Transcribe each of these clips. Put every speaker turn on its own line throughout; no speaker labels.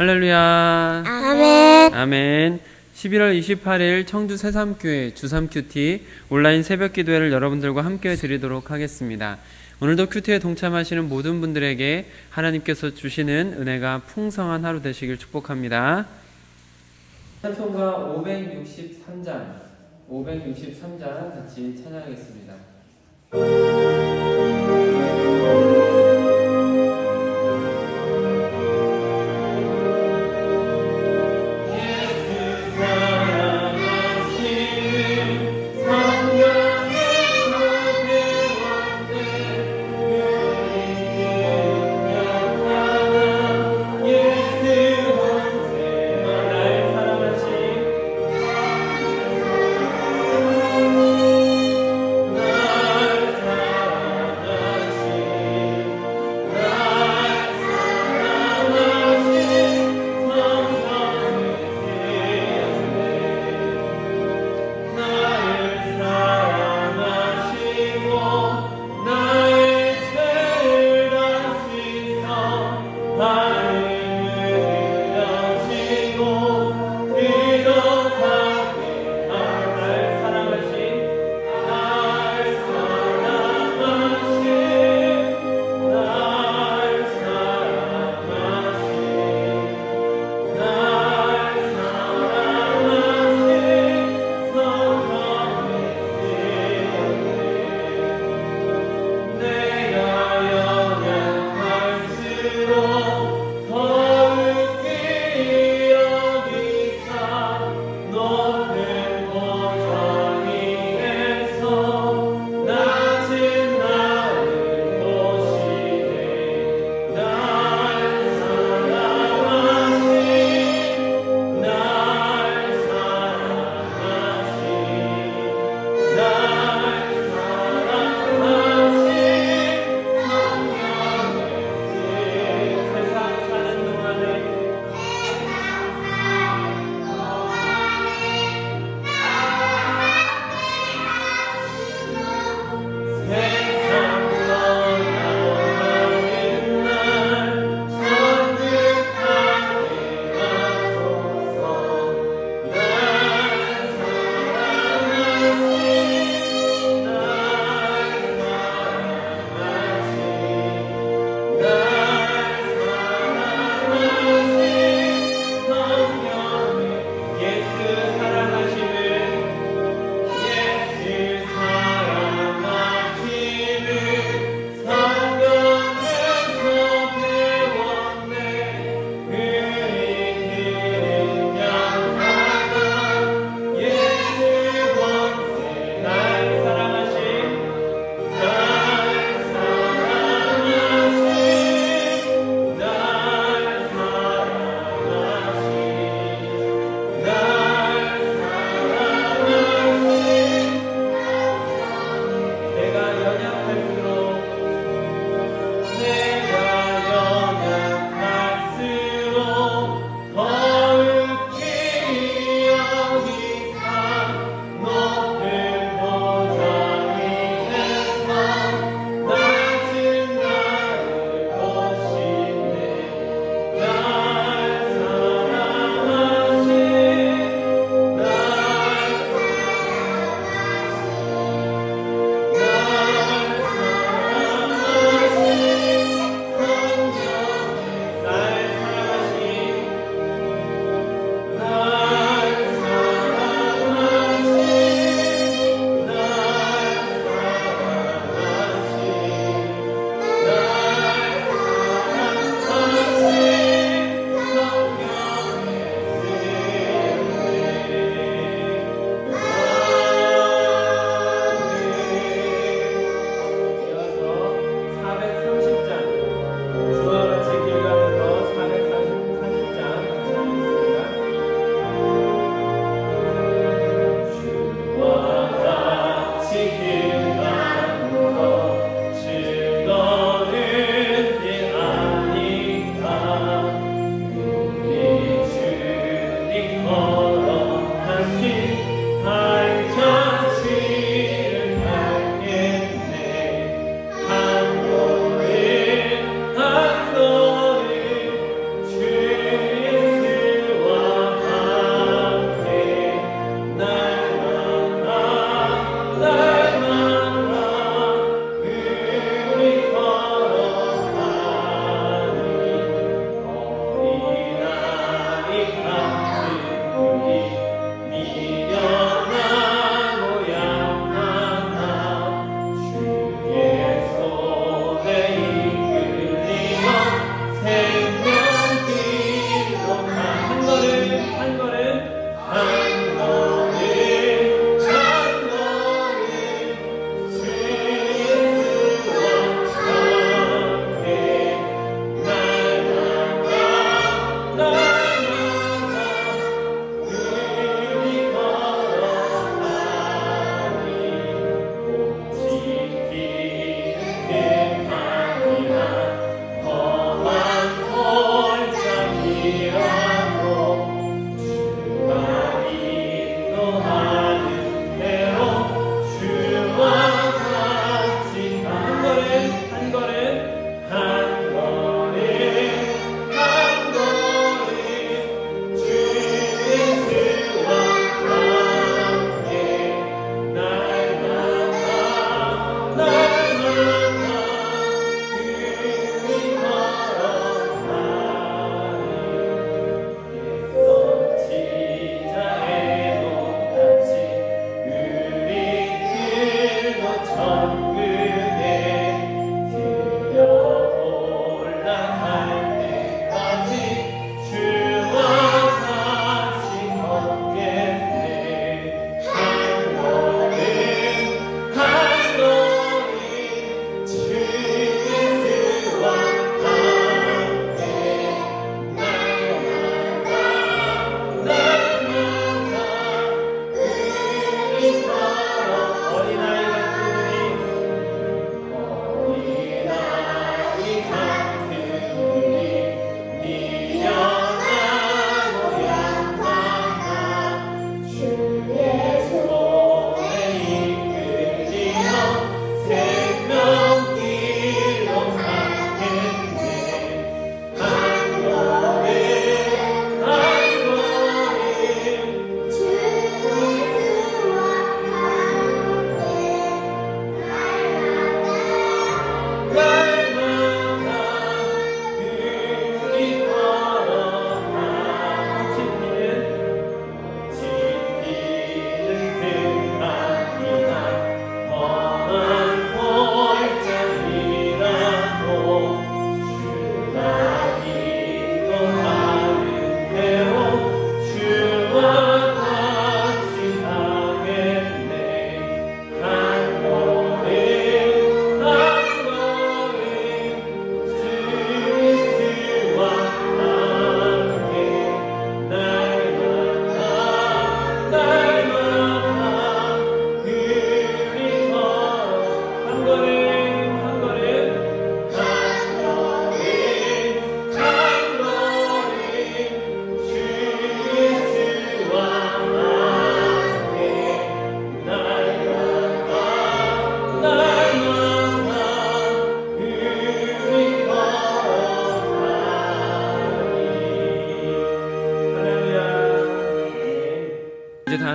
할렐루야.
아멘.
아멘. 11월 28일 청주 새삼교회 주삼큐티 온라인 새벽 기도회를 여러분들과 함께 드리도록 하겠습니다. 오늘도 큐티에 동참하시는 모든 분들에게 하나님께서 주시는 은혜가 풍성한 하루 되시길 축복합니다. 찬송가 563장 같이 찬양하겠습니다.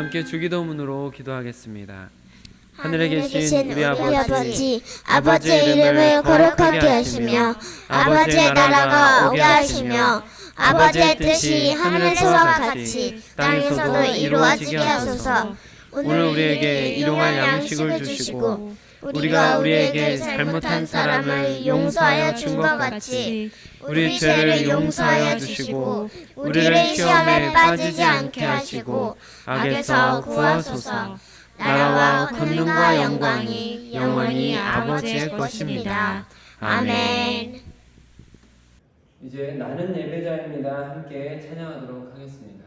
함께 주기도문으로 기도하겠습니다. 하늘에 계신 우리
아버지, 아버지의 이름을 거룩하게 하시며 아버지의 나라가 오게 하시며 아버지의 뜻이 하늘에서와 같이 땅에서도 이루어지게 하소서.
오늘 우리에게 일용할 양식을 주시고 우리가 우리에게 잘못한 사람을 용서하여 준 것 같이 우리 죄를 용서하여 주시고 우리를 시험에 빠지지 않게 하시고 악에서 구하소서. 나라와 권능과 영광이 영원히 아버지의 것입니다. 아멘. 이제 나는 예배자입니다. 함께 찬양하도록 하겠습니다.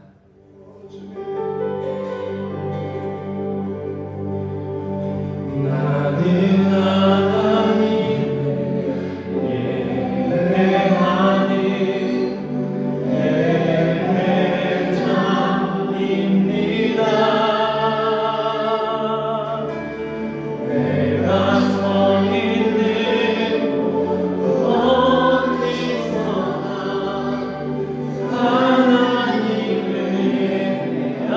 나는 하나님의 예배하는 예배자입니다. 내가 서 있는 어디서나 하나님을 예배합니다.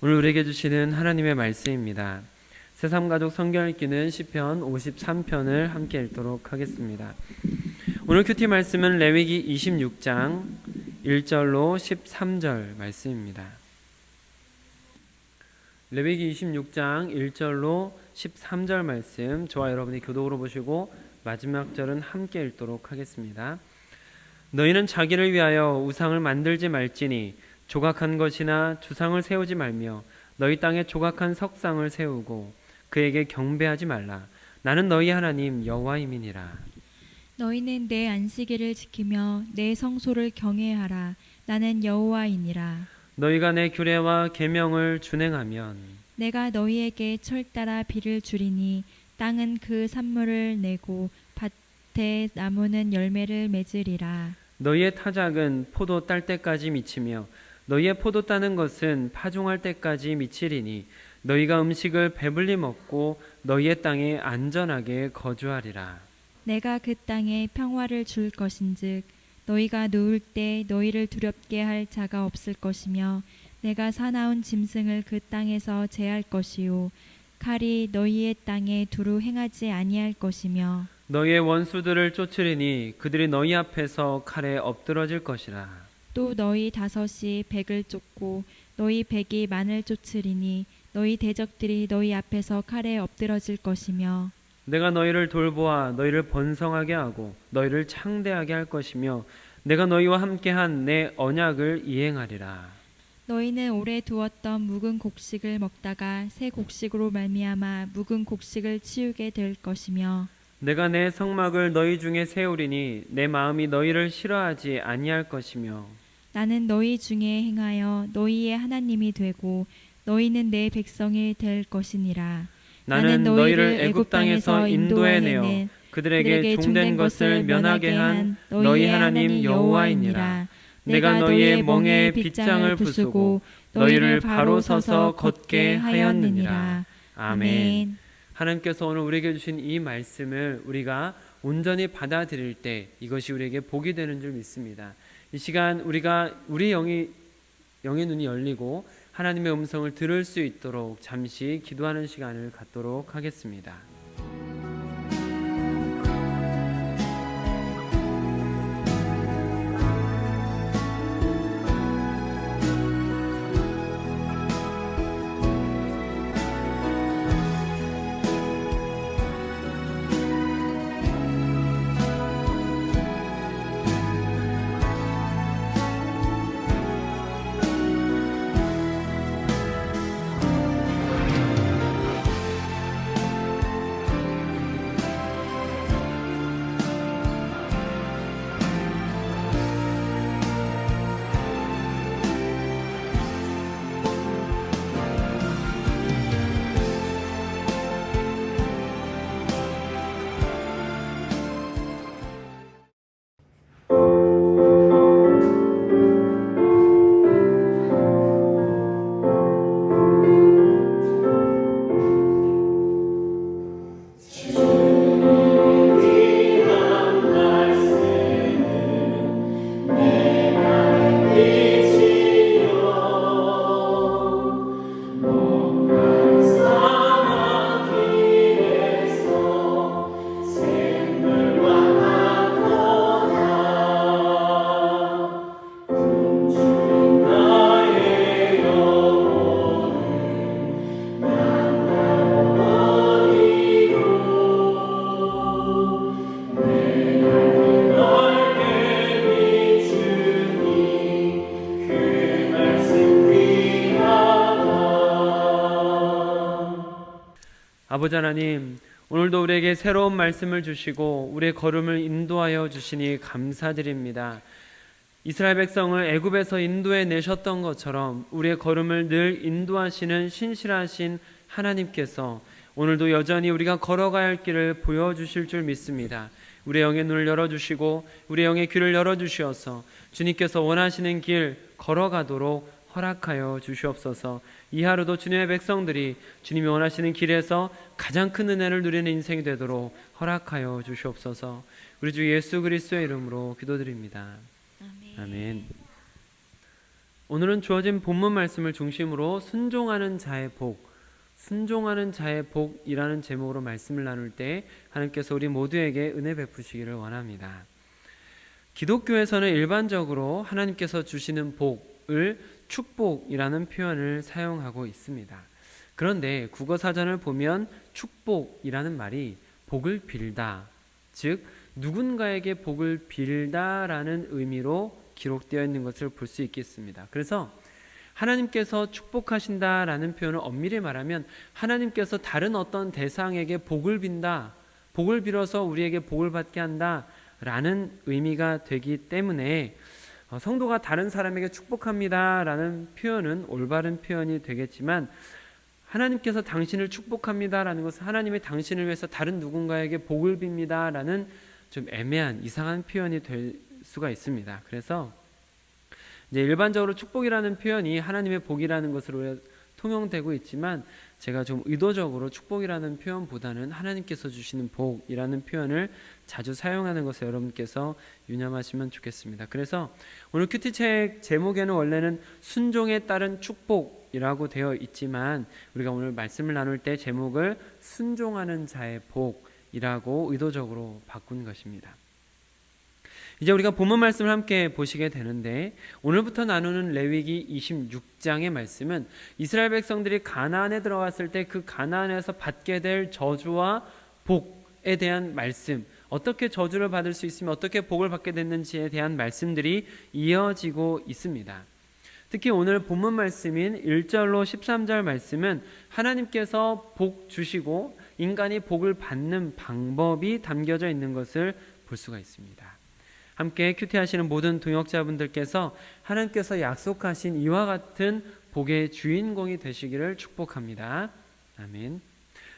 오늘 우리에게 주시는 하나님의 말씀입니다. 새삼가족 성경 읽기는 시편 53편을 함께 읽도록 하겠습니다. 오늘 큐티 말씀은 레위기 26장 1절로 13절 말씀입니다. 레위기 26장 1절로 13절 말씀, 저와 여러분이 교독으로 보시고 마지막 절은 함께 읽도록 하겠습니다. 너희는 자기를 위하여 우상을 만들지 말지니 조각한 것이나 주상을 세우지 말며 너희 땅에 조각한 석상을 세우고 그에게 경배하지 말라. 나는 너희 하나님 여호와임이니라.
너희는 내 안식일을 지키며 내 성소를 경외하라. 나는 여호와이니라.
너희가 내 규례와 계명을 준행하면
내가 너희에게 철따라 비를 주리니 땅은 그 산물을 내고 밭의 나무는 열매를 맺으리라.
너희의 타작은 포도 딸 때까지 미치며 너희의 포도 따는 것은 파종할 때까지 미치리니 너희가 음식을 배불리 먹고 너희의 땅에 안전하게 거주하리라.
내가 그 땅에 평화를 줄 것인즉 너희가 누울 때 너희를 두렵게 할 자가 없을 것이며 내가 사나운 짐승을 그 땅에서 제할 것이요 칼이 너희의 땅에 두루 행하지 아니할 것이며
너희의 원수들을 쫓으리니 그들이 너희 앞에서 칼에 엎드러질 것이라.
또 너희 다섯이 백을 쫓고 너희 백이 만을 쫓으리니 너희 대적들이 너희 앞에서 칼에 엎드러질 것이며
내가 너희를 돌보아 너희를 번성하게 하고 너희를 창대하게 할 것이며 내가 너희와 함께한 내 언약을 이행하리라.
너희는 오래 두었던 묵은 곡식을 먹다가 새 곡식으로 말미암아 묵은 곡식을 치우게 될 것이며
내가 내 성막을 너희 중에 세우리니 내 마음이 너희를 싫어하지 아니할 것이며
나는 너희 중에 행하여 너희의 하나님이 되고 너희는 내 백성이 될 것이니라.
나는 너희를 애굽 땅에서 인도해내어 그들에게 종된 것을 면하게 한 너희 하나님 여호와이니라. 내가 너희의 멍에 빗장을 부수고 너희를 바로 서서 걷게 하였느니라. 아멘. 하나님께서 오늘 우리에게 주신 이 말씀을 우리가 온전히 받아들일 때 이것이 우리에게 복이 되는 줄 믿습니다. 이 시간 우리 영의 눈이 열리고 하나님의 음성을 들을 수 있도록 잠시 기도하는 시간을 갖도록 하겠습니다. 아버지 하나님, 오늘도 우리에게 새로운 말씀을 주시고 우리의 걸음을 인도하여 주시니 감사드립니다. 이스라엘 백성을 애굽에서 인도해 내셨던 것처럼 우리의 걸음을 늘 인도하시는 신실하신 하나님께서 오늘도 여전히 우리가 걸어가야 할 길을 보여주실 줄 믿습니다. 우리의 영의 눈을 열어주시고 우리의 영의 귀를 열어주시어서 주님께서 원하시는 길 걸어가도록 허락하여 주시옵소서. 이 하루도 주님의 백성들이 주님이 원하시는 길에서 가장 큰 은혜를 누리는 인생이 되도록 허락하여 주시옵소서. 우리 주 예수 그리스도의 이름으로 기도드립니다. 아멘. 오늘은 주어진 본문 말씀을 중심으로 순종하는 자의 복, 순종하는 자의 복이라는 제목으로 말씀을 나눌 때 하나님께서 우리 모두에게 은혜 베푸시기를 원합니다. 기독교에서는 일반적으로 하나님께서 주시는 복을 축복이라는 표현을 사용하고 있습니다. 그런데 국어사전을 보면 축복이라는 말이 복을 빌다, 즉 누군가에게 복을 빌다라는 의미로 기록되어 있는 것을 볼 수 있겠습니다. 그래서 하나님께서 축복하신다라는 표현을 엄밀히 말하면 하나님께서 다른 어떤 대상에게 복을 빈다, 복을 빌어서 우리에게 복을 받게 한다라는 의미가 되기 때문에 성도가 다른 사람에게 축복합니다라는 표현은 올바른 표현이 되겠지만, 하나님께서 당신을 축복합니다라는 것은 하나님이 당신을 위해서 다른 누군가에게 복을 빕니다라는 좀 애매한 이상한 표현이 될 수가 있습니다. 그래서 이제 일반적으로 축복이라는 표현이 하나님의 복이라는 것으로 통용되고 있지만, 제가 좀 의도적으로 축복이라는 표현보다는 하나님께서 주시는 복이라는 표현을 자주 사용하는 것을 여러분께서 유념하시면 좋겠습니다. 그래서 오늘 큐티책 제목에는 원래는 순종에 따른 축복이라고 되어 있지만, 우리가 오늘 말씀을 나눌 때 제목을 순종하는 자의 복이라고 의도적으로 바꾼 것입니다. 이제 우리가 본문 말씀을 함께 보시게 되는데, 오늘부터 나누는 레위기 26장의 말씀은 이스라엘 백성들이 가나안에 들어갔을 때 그 가나안에서 받게 될 저주와 복에 대한 말씀, 어떻게 저주를 받을 수 있으며 어떻게 복을 받게 됐는지에 대한 말씀들이 이어지고 있습니다. 특히 오늘 본문 말씀인 1절로 13절 말씀은 하나님께서 복 주시고 인간이 복을 받는 방법이 담겨져 있는 것을 볼 수가 있습니다. 함께 큐티하시는 모든 동역자분들께서 하나님께서 약속하신 이와 같은 복의 주인공이 되시기를 축복합니다. 아멘.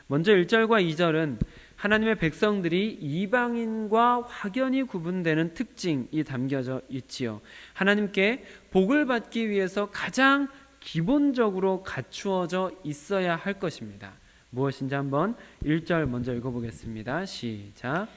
먼저 1절과 2절은 하나님의 백성들이 이방인과 확연히 구분되는 특징이 담겨져 있지요. 하나님께 복을 받기 위해서 가장 기본적으로 갖추어져 있어야 할 것입니다. 무엇인지 한번 1절 먼저 읽어보겠습니다. 시작.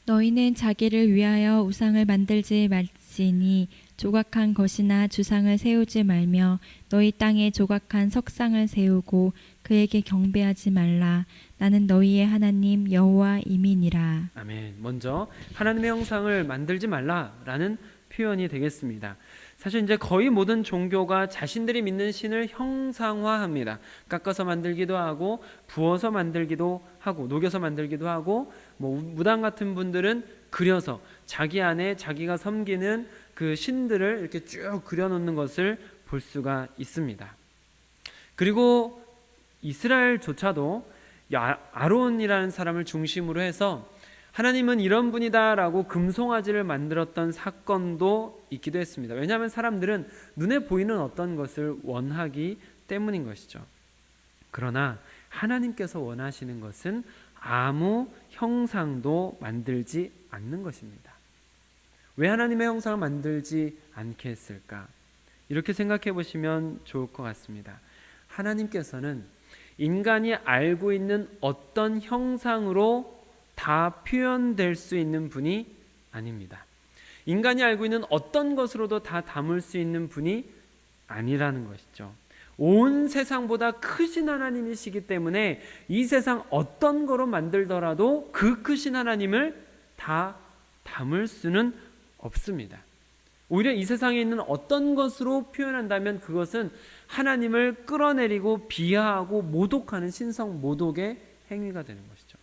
너희는 자기를 위하여 우상을 만들지 말지니 조각한 것이나 주상을 세우지 말며 너희 땅에 조각한 석상을 세우고 그에게 경배하지 말라. 나는 너희의 하나님 여호와임이니라.
아멘. 먼저 하나님의 형상을 만들지 말라라는 표현이 되겠습니다. 사실 이제 거의 모든 종교가 자신들이 믿는 신을 형상화합니다. 깎아서 만들기도 하고 부어서 만들기도 하고 녹여서 만들기도 하고, 무당 같은 분들은 그려서 자기 안에 자기가 섬기는 그 신들을 이렇게 쭉 그려놓는 것을 볼 수가 있습니다. 그리고 이스라엘조차도 아론이라는 사람을 중심으로 해서 하나님은 이런 분이다라고 금송아지를 만들었던 사건도 있기도 했습니다. 왜냐하면 사람들은 눈에 보이는 어떤 것을 원하기 때문인 것이죠. 그러나 하나님께서 원하시는 것은 아무 형상도 만들지 않는 것입니다. 왜 하나님의 형상을 만들지 않게 했을까? 이렇게 생각해 보시면 좋을 것 같습니다. 하나님께서는 인간이 알고 있는 어떤 형상으로 다 표현될 수 있는 분이 아닙니다. 인간이 알고 있는 어떤 것으로도 다 담을 수 있는 분이 아니라는 것이죠. 온 세상보다 크신 하나님이시기 때문에 이 세상 어떤 거로 만들더라도 그 크신 하나님을 다 담을 수는 없습니다. 오히려 이 세상에 있는 어떤 것으로 표현한다면 그것은 하나님을 끌어내리고 비하하고 모독하는 신성 모독의 행위가 되는 것이죠.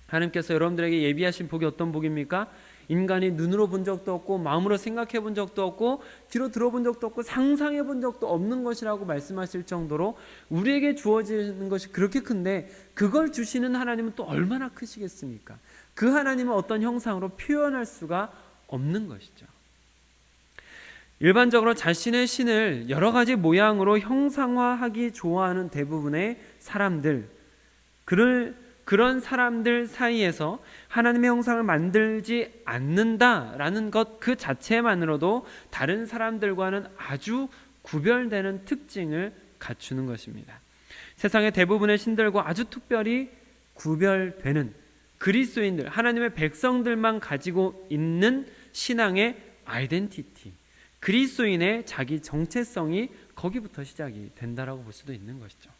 하나님께서 여러분들에게 예비하신 복이 어떤 복입니까? 인간이 눈으로 본 적도 없고 마음으로 생각해 본 적도 없고 귀로 들어본 적도 없고 상상해 본 적도 없는 것이라고 말씀하실 정도로 우리에게 주어지는 것이 그렇게 큰데, 그걸 주시는 하나님은 또 얼마나 크시겠습니까? 그 하나님은 어떤 형상으로 표현할 수가 없는 것이죠. 일반적으로 자신의 신을 여러 가지 모양으로 형상화하기 좋아하는 대부분의 사람들, 그런 사람들 사이에서 하나님의 형상을 만들지 않는다라는 것 그 자체만으로도 다른 사람들과는 아주 구별되는 특징을 갖추는 것입니다. 세상의 대부분의 신들과 아주 특별히 구별되는 그리스도인들, 하나님의 백성들만 가지고 있는 신앙의 아이덴티티, 그리스도인의 자기 정체성이 거기부터 시작이 된다라고 볼 수도 있는 것이죠.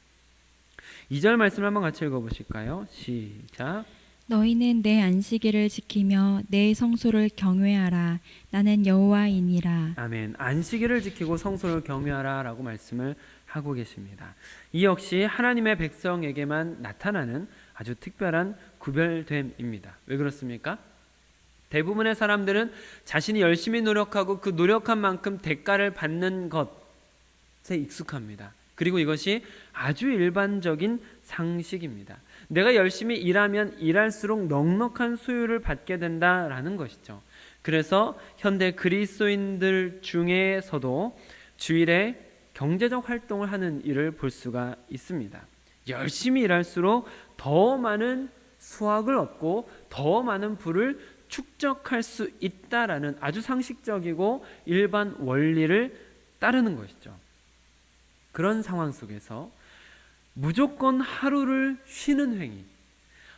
2절 말씀을 한번 같이 읽어보실까요? 시작.
너희는 내 안식일을 지키며 내 성소를 경외하라. 나는 여호와이니라.
아멘. 안식일을 지키고 성소를 경외하라 라고 말씀을 하고 계십니다. 이 역시 하나님의 백성에게만 나타나는 아주 특별한 구별됨입니다. 왜 그렇습니까? 대부분의 사람들은 자신이 열심히 노력하고 그 노력한 만큼 대가를 받는 것에 익숙합니다. 그리고 이것이 아주 일반적인 상식입니다. 내가 열심히 일하면 일할수록 넉넉한 수요를 받게 된다라는 것이죠. 그래서 현대 그리스도인들 중에서도 주일에 경제적 활동을 하는 일을 볼 수가 있습니다. 열심히 일할수록 더 많은 수확을 얻고 더 많은 부를 축적할 수 있다라는 아주 상식적이고 일반 원리를 따르는 것이죠. 그런 상황 속에서 무조건 하루를 쉬는 행위,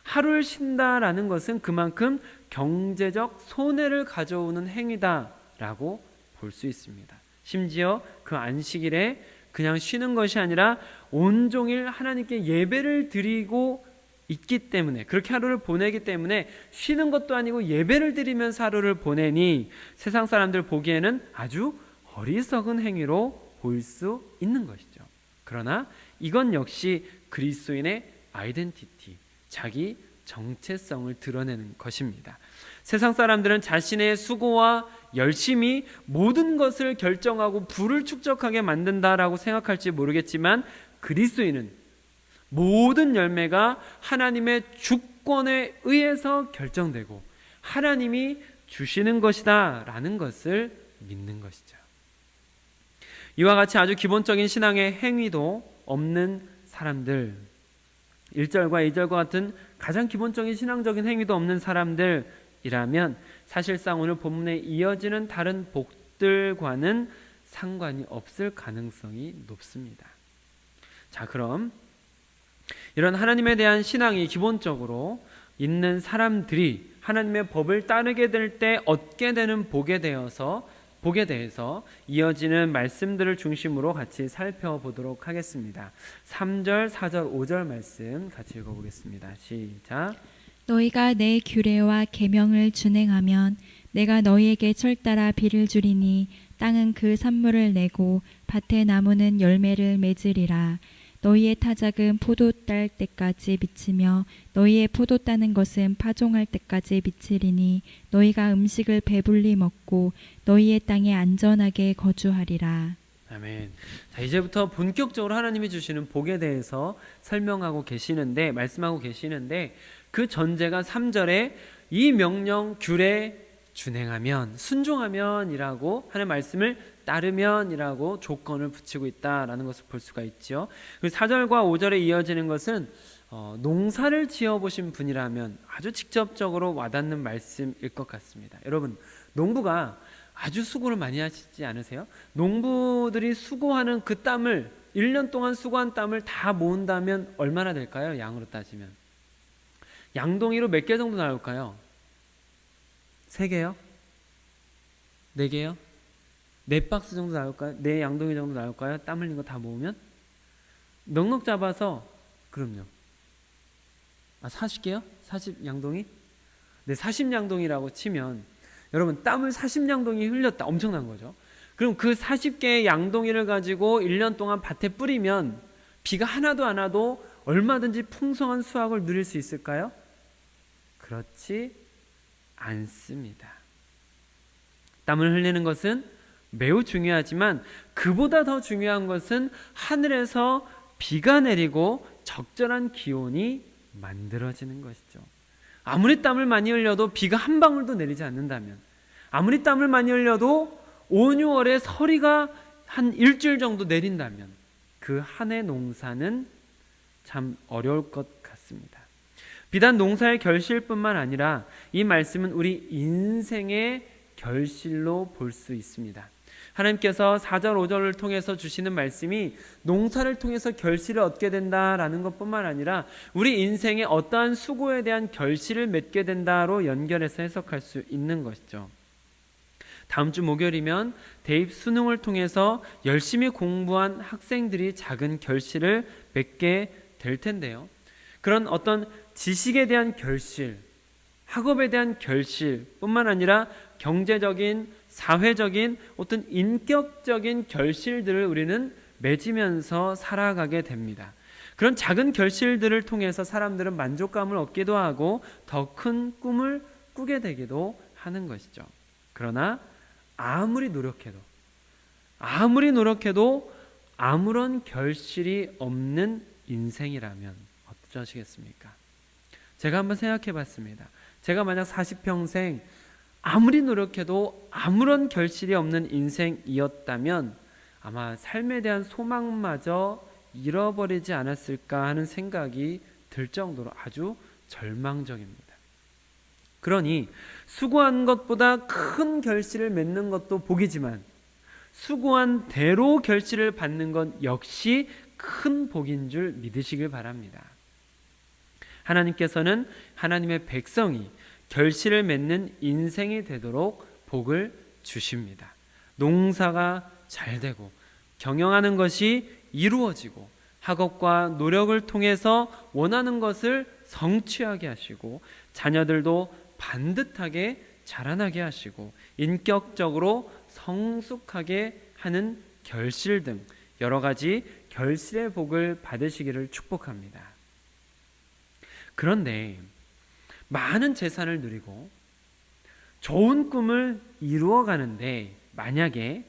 하루를 쉰다라는 것은 그만큼 경제적 손해를 가져오는 행위다라고 볼 수 있습니다. 심지어 그 안식일에 그냥 쉬는 것이 아니라 온종일 하나님께 예배를 드리고 있기 때문에, 그렇게 하루를 보내기 때문에 쉬는 것도 아니고 예배를 드리면서 하루를 보내니 세상 사람들 보기에는 아주 어리석은 행위로 볼 수 있는 것이죠. 그러나 이건 역시 그리스도인의 아이덴티티, 자기 정체성을 드러내는 것입니다. 세상 사람들은 자신의 수고와 열심히 모든 것을 결정하고 부를 축적하게 만든다라고 생각할지 모르겠지만 그리스도인은 모든 열매가 하나님의 주권에 의해서 결정되고 하나님이 주시는 것이다 라는 것을 믿는 것이죠. 이와 같이 아주 기본적인 신앙의 행위도 없는 사람들, 1절과 2절과 같은 가장 기본적인 신앙적인 행위도 없는 사람들이라면 사실상 오늘 본문에 이어지는 다른 복들과는 상관이 없을 가능성이 높습니다. 자, 그럼 이런 하나님에 대한 신앙이 기본적으로 있는 사람들이 하나님의 법을 따르게 될 때 얻게 되는 복에 대해서 이어지는 말씀들을 중심으로 같이 살펴보도록 하겠습니다. 3절, 4절, 5절 말씀 같이 읽어보겠습니다. 시작.
너희가 내 규례와 계명을 준행하면 내가 너희에게 철따라 비를 주리니 땅은 그 산물을 내고 밭의 나무는 열매를 맺으리라. 너희의 타작은 포도 딸 때까지 미치며 너희의 포도 따는 것은 파종할 때까지 미치리니 너희가 음식을 배불리 먹고 너희의 땅에 안전하게 거주하리라.
아멘. 자, 이제부터 본격적으로 하나님이 주시는 복에 대해서 설명하고 계시는데, 말씀하고 계시는데 그 전제가 3절에 이 명령 규례 준행하면, 순종하면이라고 하는 말씀을 따르면이라고 조건을 붙이고 있다라는 것을 볼 수가 있죠. 그리고 4절과 5절에 이어지는 것은 농사를 지어보신 분이라면 아주 직접적으로 와닿는 말씀일 것 같습니다. 여러분, 농부가 아주 수고를 많이 하시지 않으세요? 농부들이 수고하는 그 땀을, 1년 동안 수고한 땀을 다 모은다면 얼마나 될까요? 양으로 따지면 양동이로 몇 개 정도 나올까요? 3개요? 4개요? 4박스 정도 나올까요? 4양동이 정도 나올까요? 땀 흘린 거 다 모으면? 넉넉 잡아서, 그럼요. 40개요? 40양동이? 네, 40양동이라고 치면 여러분, 땀을 40양동이 흘렸다. 엄청난 거죠. 그럼 그 40개의 양동이를 가지고 1년 동안 밭에 뿌리면 비가 하나도 안 와도 얼마든지 풍성한 수확을 누릴 수 있을까요? 그렇지 않습니다. 땀을 흘리는 것은 매우 중요하지만 그보다 더 중요한 것은 하늘에서 비가 내리고 적절한 기온이 만들어지는 것이죠. 아무리 땀을 많이 흘려도 비가 한 방울도 내리지 않는다면, 아무리 땀을 많이 흘려도 5, 6월에 서리가 한 일주일 정도 내린다면 그 한 해 농사는 참 어려울 것 같습니다. 비단 농사의 결실뿐만 아니라 이 말씀은 우리 인생의 결실로 볼 수 있습니다. 하나님께서 4절, 5절을 통해서 주시는 말씀이 농사를 통해서 결실을 얻게 된다라는 것뿐만 아니라 우리 인생의 어떠한 수고에 대한 결실을 맺게 된다로 연결해서 해석할 수 있는 것이죠. 다음 주 목요일이면 대입 수능을 통해서 열심히 공부한 학생들이 작은 결실을 맺게 될 텐데요. 그런 어떤 지식에 대한 결실, 학업에 대한 결실 뿐만 아니라 경제적인, 사회적인 어떤 인격적인 결실들을 우리는 맺으면서 살아가게 됩니다. 그런 작은 결실들을 통해서 사람들은 만족감을 얻기도 하고 더 큰 꿈을 꾸게 되기도 하는 것이죠. 그러나 아무리 노력해도 아무런 결실이 없는 인생이라면 어떠시겠습니까? 제가 한번 생각해 봤습니다. 제가 만약 40평생 아무리 노력해도 아무런 결실이 없는 인생이었다면 아마 삶에 대한 소망마저 잃어버리지 않았을까 하는 생각이 들 정도로 아주 절망적입니다. 그러니 수고한 것보다 큰 결실을 맺는 것도 복이지만 수고한 대로 결실을 받는 것 역시 큰 복인 줄 믿으시길 바랍니다. 하나님께서는 하나님의 백성이 결실을 맺는 인생이 되도록 복을 주십니다. 농사가 잘 되고 경영하는 것이 이루어지고 학업과 노력을 통해서 원하는 것을 성취하게 하시고 자녀들도 반듯하게 자라나게 하시고 인격적으로 성숙하게 하는 결실 등 여러 가지 결실의 복을 받으시기를 축복합니다. 그런데 많은 재산을 누리고 좋은 꿈을 이루어가는데 만약에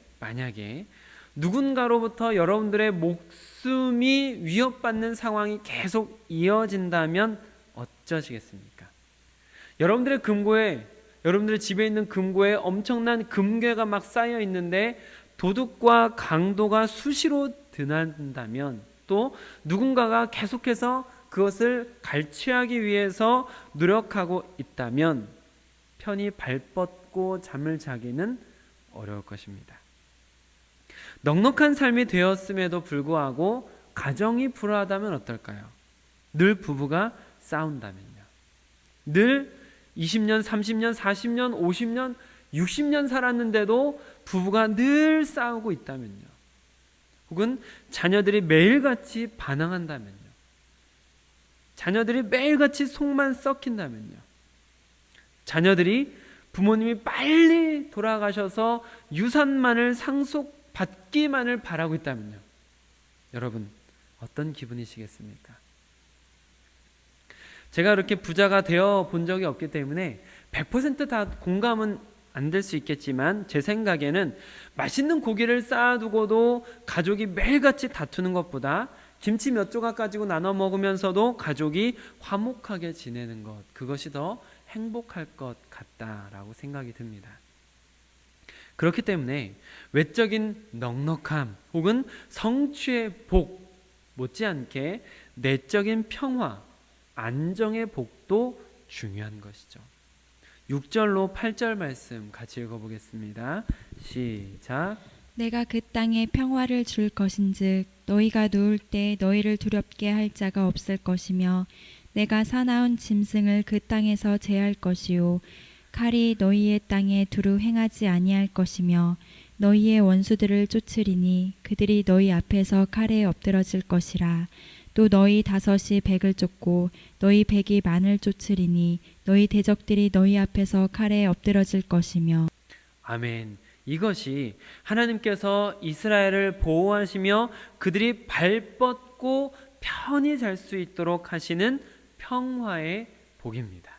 누군가로부터 여러분들의 목숨이 위협받는 상황이 계속 이어진다면 어쩌시겠습니까? 여러분들의 집에 있는 금고에 엄청난 금괴가 막 쌓여 있는데 도둑과 강도가 수시로 드난다면 또 누군가가 계속해서 그것을 갈취하기 위해서 노력하고 있다면 편히 발 뻗고 잠을 자기는 어려울 것입니다. 넉넉한 삶이 되었음에도 불구하고 가정이 불화하다면 어떨까요? 늘 부부가 싸운다면요. 늘 20년, 30년, 40년, 50년, 60년 살았는데도 부부가 늘 싸우고 있다면요. 혹은 자녀들이 매일같이 반항한다면요. 자녀들이 매일같이 속만 썩힌다면요. 자녀들이 부모님이 빨리 돌아가셔서 유산만을 상속받기만을 바라고 있다면요. 여러분 어떤 기분이시겠습니까? 제가 그렇게 부자가 되어 본 적이 없기 때문에 100% 다 공감은 안 될 수 있겠지만 제 생각에는 맛있는 고기를 쌓아두고도 가족이 매일같이 다투는 것보다 김치 몇 조각 가지고 나눠 먹으면서도 가족이 화목하게 지내는 것, 그것이 더 행복할 것 같다라고 생각이 듭니다. 그렇기 때문에 외적인 넉넉함 혹은 성취의 복 못지않게 내적인 평화, 안정의 복도 중요한 것이죠. 6절로 8절 말씀 같이 읽어보겠습니다. 시작.
내가 그 땅에 평화를 줄 것인즉 너희가 누울 때 너희를 두렵게 할 자가 없을 것이며 내가 사나운 짐승을 그 땅에서 제할 것이요 칼이 너희의 땅에 두루 행하지 아니할 것이며 너희의 원수들을 쫓으리니 그들이 너희 앞에서 칼에 엎드러질 것이라. 또 너희 다섯이 백을 쫓고 너희 백이 만을 쫓으리니 너희 대적들이 너희 앞에서 칼에 엎드러질 것이며.
아멘. 이것이 하나님께서 이스라엘을 보호하시며 그들이 발 뻗고 편히 잘 수 있도록 하시는 평화의 복입니다.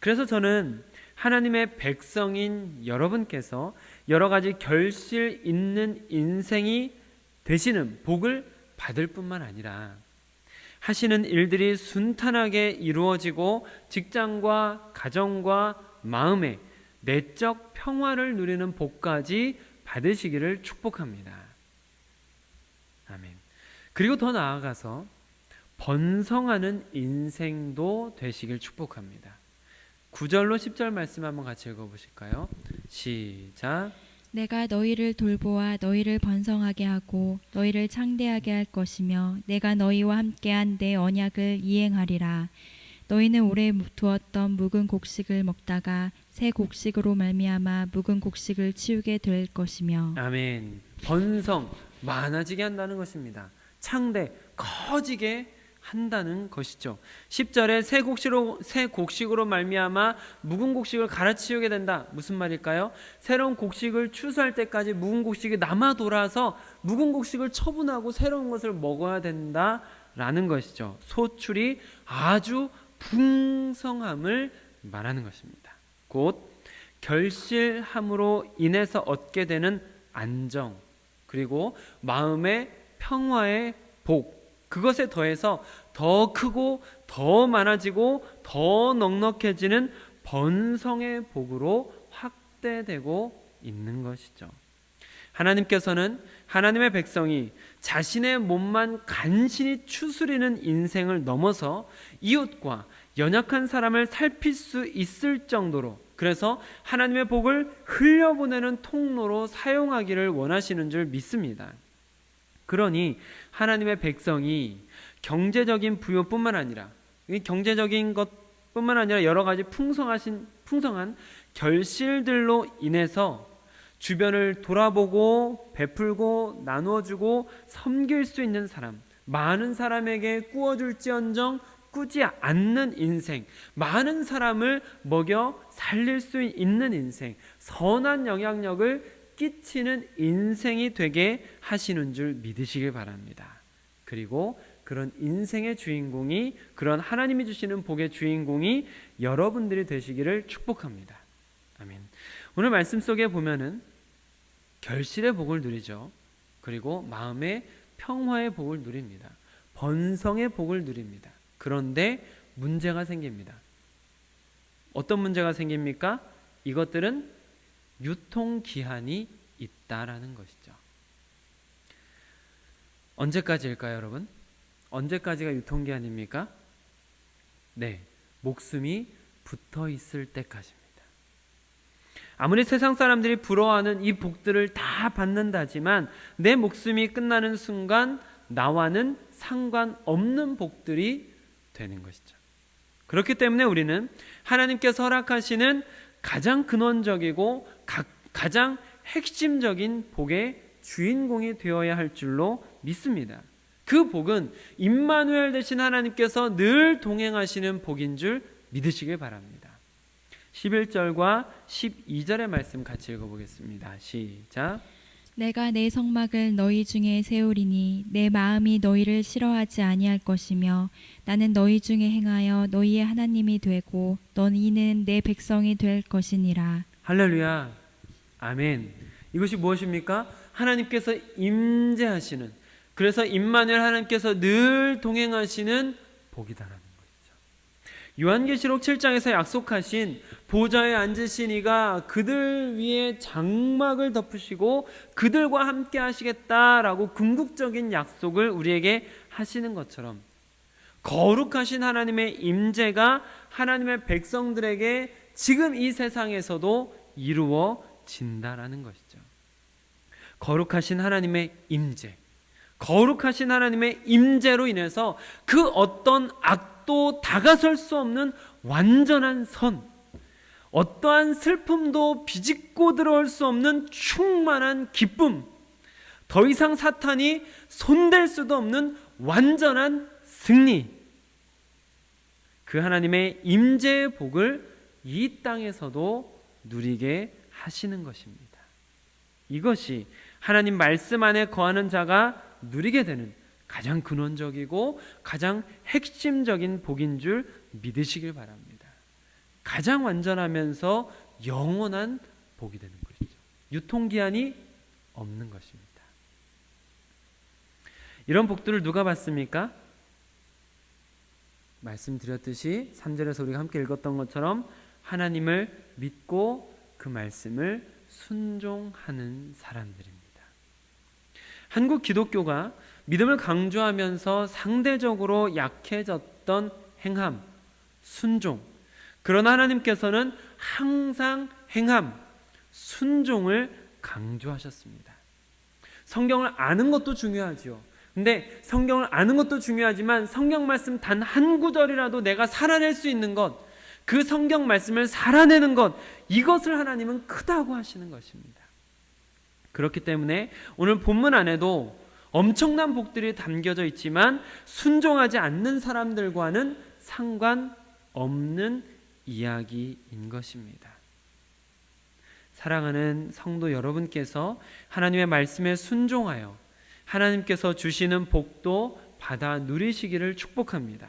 그래서 저는 하나님의 백성인 여러분께서 여러 가지 결실 있는 인생이 되시는 복을 받을 뿐만 아니라 하시는 일들이 순탄하게 이루어지고 직장과 가정과 마음의 내적 평화를 누리는 복까지 받으시기를 축복합니다. 아멘. 그리고 더 나아가서 번성하는 인생도 되시길 축복합니다. 9절로 10절 말씀 한번 같이 읽어보실까요? 시작.
내가 너희를 돌보아 너희를 번성하게 하고 너희를 창대하게 할 것이며 내가 너희와 함께한 내 언약을 이행하리라. 너희는 오래 두었던 묵은 곡식을 먹다가 새 곡식으로 말미암아 묵은 곡식을 치우게 될 것이며
아멘. 번성, 많아지게 한다는 것입니다. 창대, 커지게 한다는 것이죠. 10절에 새 곡식으로 말미암아 묵은 곡식을 갈아치우게 된다. 무슨 말일까요? 새로운 곡식을 추수할 때까지 묵은 곡식이 남아 돌아서 묵은 곡식을 처분하고 새로운 것을 먹어야 된다라는 것이죠. 소출이 아주 풍성함을 말하는 것입니다. 곧 결실함으로 인해서 얻게 되는 안정, 그리고 마음의 평화의 복, 그것에 더해서 더 크고 더 많아지고 더 넉넉해지는 번성의 복으로 확대되고 있는 것이죠. 하나님께서는 하나님의 백성이 자신의 몸만 간신히 추스리는 인생을 넘어서 이웃과 연약한 사람을 살필 수 있을 정도로, 그래서 하나님의 복을 흘려보내는 통로로 사용하기를 원하시는 줄 믿습니다. 그러니 하나님의 백성이 경제적인 부여뿐만 아니라, 경제적인 것뿐만 아니라 여러 가지 풍성한 결실들로 인해서 주변을 돌아보고 베풀고 나누어주고 섬길 수 있는 사람, 많은 사람에게 꾸어줄지언정 꾸지 않는 인생, 많은 사람을 먹여 살릴 수 있는 인생, 선한 영향력을 끼치는 인생이 되게 하시는 줄 믿으시길 바랍니다. 그리고 그런 인생의 주인공이, 그런 하나님이 주시는 복의 주인공이 여러분들이 되시기를 축복합니다. 아멘. 오늘 말씀 속에 보면은 결실의 복을 누리죠. 그리고 마음의 평화의 복을 누립니다. 번성의 복을 누립니다. 그런데 문제가 생깁니다. 어떤 문제가 생깁니까? 이것들은 유통기한이 있다라는 것이죠. 언제까지일까요, 여러분? 언제까지가 유통기한입니까? 네, 목숨이 붙어 있을 때까지입니다. 아무리 세상 사람들이 부러워하는 이 복들을 다 받는다지만 내 목숨이 끝나는 순간 나와는 상관없는 복들이 되는 것이죠. 그렇기 때문에 우리는 하나님께서 허락하시는 가장 근원적이고 가장 핵심적인 복의 주인공이 되어야 할 줄로 믿습니다. 그 복은 임마누엘 되신 하나님께서 늘 동행하시는 복인 줄 믿으시길 바랍니다. 11절과 12절의 말씀 같이 읽어보겠습니다. 시작.
내가 내 성막을 너희 중에 세우리니 내 마음이 너희를 싫어하지 아니할 것이며 나는 너희 중에 행하여 너희의 하나님이 되고 너희는 내 백성이 될 것이니라.
할렐루야. 아멘. 이것이 무엇입니까? 하나님께서 임재하시는, 그래서 임마누엘 하나님께서 늘 동행하시는 복이다라는 것이죠. 요한계시록 7장에서 약속하신 보좌에 앉으신 이가 그들 위에 장막을 덮으시고 그들과 함께 하시겠다라고 궁극적인 약속을 우리에게 하시는 것처럼 거룩하신 하나님의 임재가 하나님의 백성들에게 지금 이 세상에서도 이루어진다라는 것이죠. 거룩하신 하나님의 임재, 거룩하신 하나님의 임재로 인해서 그 어떤 악도 다가설 수 없는 완전한 선, 어떠한 슬픔도 비집고 들어올 수 없는 충만한 기쁨, 더 이상 사탄이 손댈 수도 없는 완전한 승리, 그 하나님의 임재의 복을 이 땅에서도 누리게 하시는 것입니다. 이것이 하나님 말씀 안에 거하는 자가 누리게 되는 가장 근원적이고 가장 핵심적인 복인 줄 믿으시길 바랍니다. 가장 완전하면서 영원한 복이 되는 것이죠. 유통기한이 없는 것입니다. 이런 복들을 누가 받습니까? 말씀드렸듯이 3절에서 우리가 함께 읽었던 것처럼 하나님을 믿고 그 말씀을 순종하는 사람들입니다. 한국 기독교가 믿음을 강조하면서 상대적으로 약해졌던 행함, 순종, 그러나 하나님께서는 항상 행함, 순종을 강조하셨습니다. 성경을 아는 것도 중요하죠. 근데 성경을 아는 것도 중요하지만 성경 말씀 단 한 구절이라도 내가 살아낼 수 있는 것, 그 성경 말씀을 살아내는 것, 이것을 하나님은 크다고 하시는 것입니다. 그렇기 때문에 오늘 본문 안에도 엄청난 복들이 담겨져 있지만 순종하지 않는 사람들과는 상관없는 이야기인 것입니다. 사랑하는 성도 여러분께서 하나님의 말씀에 순종하여 하나님께서 주시는 복도 받아 누리시기를 축복합니다.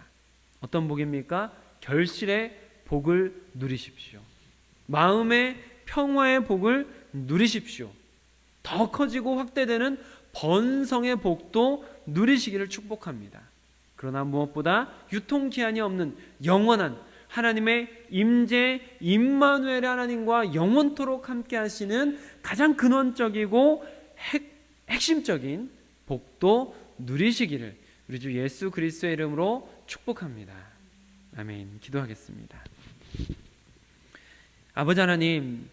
어떤 복입니까? 결실의 복을 누리십시오. 마음의 평화의 복을 누리십시오. 더 커지고 확대되는 번성의 복도 누리시기를 축복합니다. 그러나 무엇보다 유통기한이 없는 영원한 하나님의 임재 임마누엘의 하나님과 영원토록 함께 하시는 가장 근원적이고 핵심적인 복도 누리시기를 우리 주 예수 그리스도의 이름으로 축복합니다. 아멘. 기도하겠습니다. 아버지 하나님,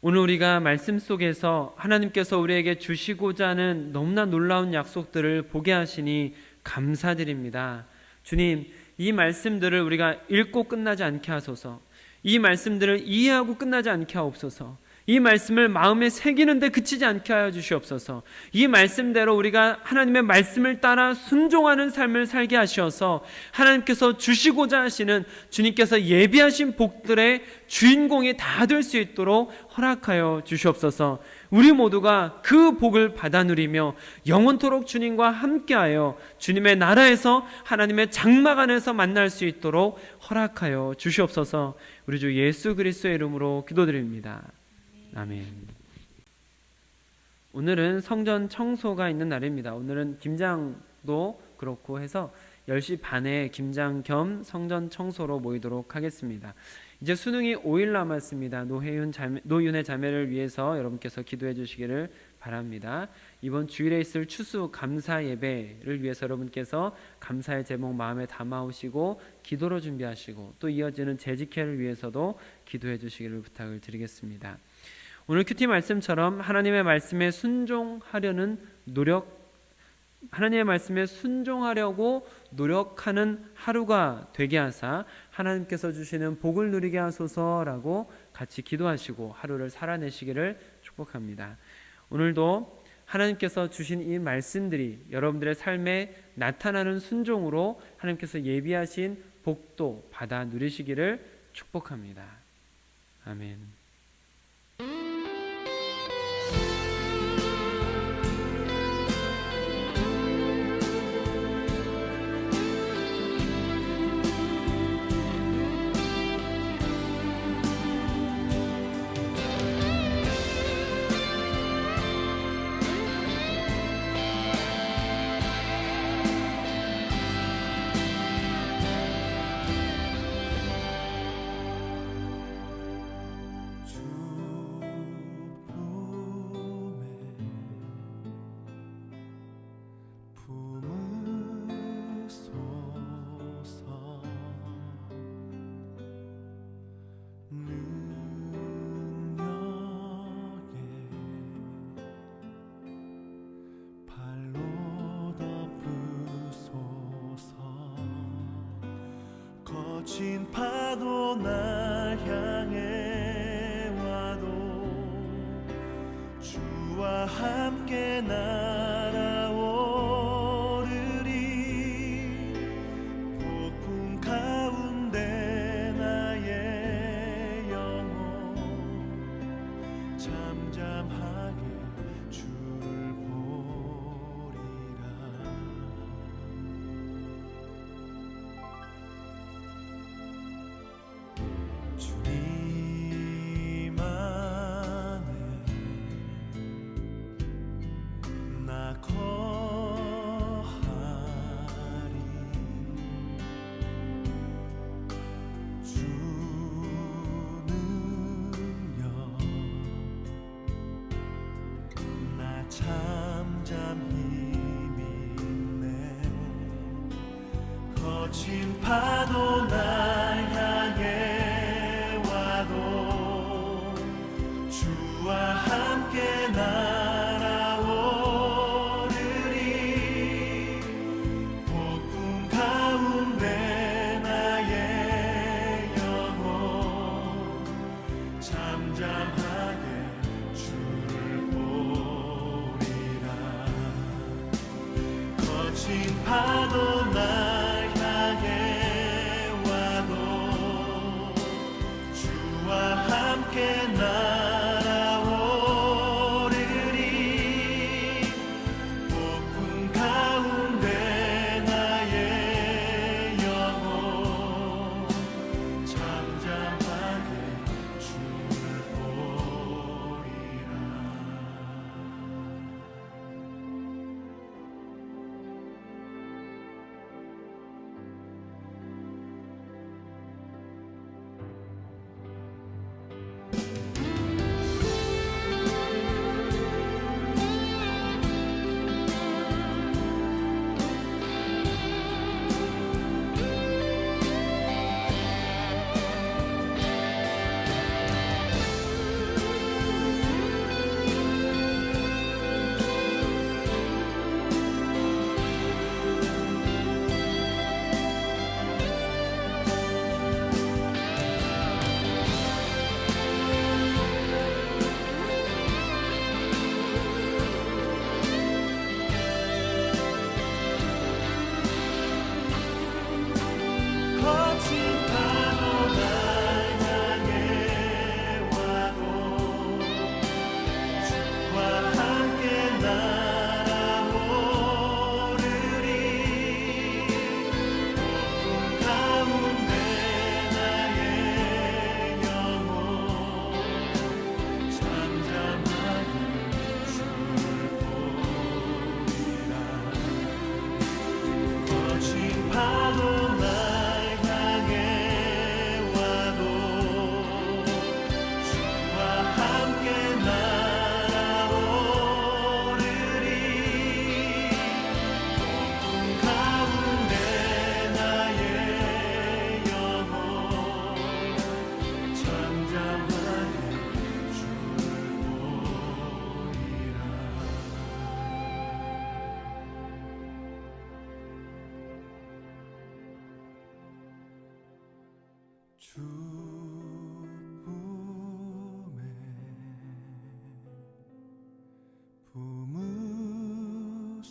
오늘 우리가 말씀 속에서 하나님께서 우리에게 주시고자 하는 너무나 놀라운 약속들을 보게 하시니 감사드립니다. 주님, 이 말씀들을 우리가 읽고 끝나지 않게 하소서. 이 말씀들을 이해하고 끝나지 않게 하옵소서. 이 말씀을 마음에 새기는데 그치지 않게 하여 주시옵소서. 이 말씀대로 우리가 하나님의 말씀을 따라 순종하는 삶을 살게 하셔서 하나님께서 주시고자 하시는, 주님께서 예비하신 복들의 주인공이 다 될 수 있도록 허락하여 주시옵소서. 우리 모두가 그 복을 받아 누리며 영원토록 주님과 함께하여 주님의 나라에서 하나님의 장막 안에서 만날 수 있도록 허락하여 주시옵소서. 우리 주 예수 그리스도의 이름으로 기도드립니다. 아멘. 오늘은 성전 청소가 있는 날입니다. 오늘은 김장도 그렇고 해서 10시 반에 김장 겸 성전 청소로 모이도록 하겠습니다. 이제 수능이 5일 남았습니다. 노윤의 자매를 위해서 여러분께서 기도해 주시기를 바랍니다. 이번 주일에 있을 추수 감사 예배를 위해서 여러분께서 감사의 제목 마음에 담아오시고 기도로 준비하시고 또 이어지는 재직회를 위해서도 기도해 주시기를 부탁을 드리겠습니다. 오늘 큐티 말씀처럼 하나님의 말씀에 순종하려고 노력하는 하루가 되게 하사 하나님께서 주시는 복을 누리게 하소서라고 같이 기도하시고 하루를 살아내시기를 축복합니다. 오늘도 하나님께서 주신 이 말씀들이 여러분들의 삶에 나타나는 순종으로 하나님께서 예비하신 복도 받아 누리시기를 축복합니다. 아멘.
거친 파도 날 향해 와도 주와 함께 날아오르리. 폭풍 가운데 나의 영혼 잠잠하게 주를 보리라. 주님 안에 나 거하리. 주 능력 나 잠잠히 믿네. 거친 파도 날 향해 와도 주와 함께 날아오르리. 파도 날 향해 와도 주와 함께 날아오르리. 폭풍 가운데 나의 영혼 잠잠하게 주를 보리라. 거친 파도 날 향해 와도 주와 함께 날아오르리. 폭풍 가운데 나의 영혼 잠잠하게 주를 보리라. 거친 파도 날 향해 와도 주와 함께 날아오르리. 폭풍 가운데 나의 영혼 잠잠하게 주를 보리라. 주쁨에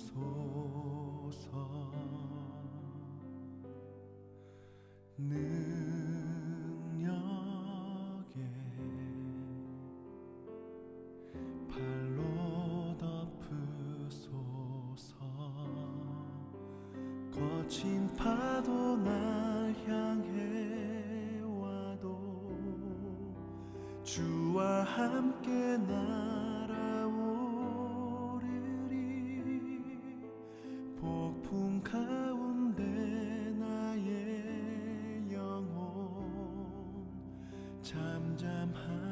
품으소서. 능력에 발로 덮으소서. 거친 파도 날 향해 와도 주와 함께 날아오르리. 폭풍 가운데 나의 영혼 잠잠하